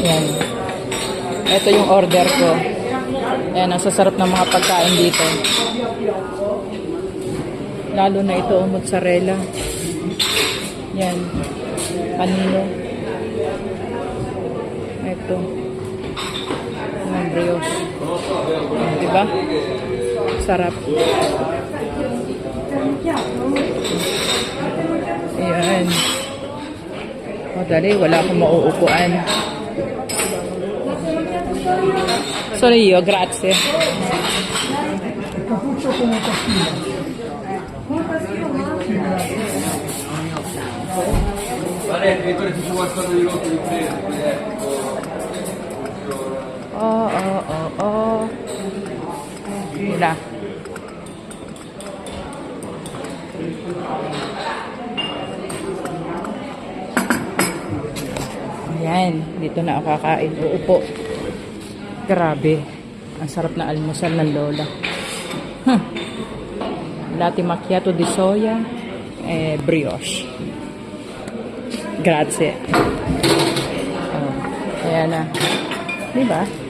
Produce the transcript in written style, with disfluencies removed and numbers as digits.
Yan. Ito yung order ko. Ayan, ang sasarap ng mga pagkain dito. Lalo na ito, mozzarella. Yan. Panino. Ito. Yung brioche. Diba? Sarap. Ayan. O, dali. Wala akong mauupuan. Sorry, grazie. Oh. Wala. Ayan, dito na ako kakain. Uupo. Grabe. Ang sarap na almusal ng lola. Latte macchiato di soya, brioche. Grazie. Oh, ayan na. Diba?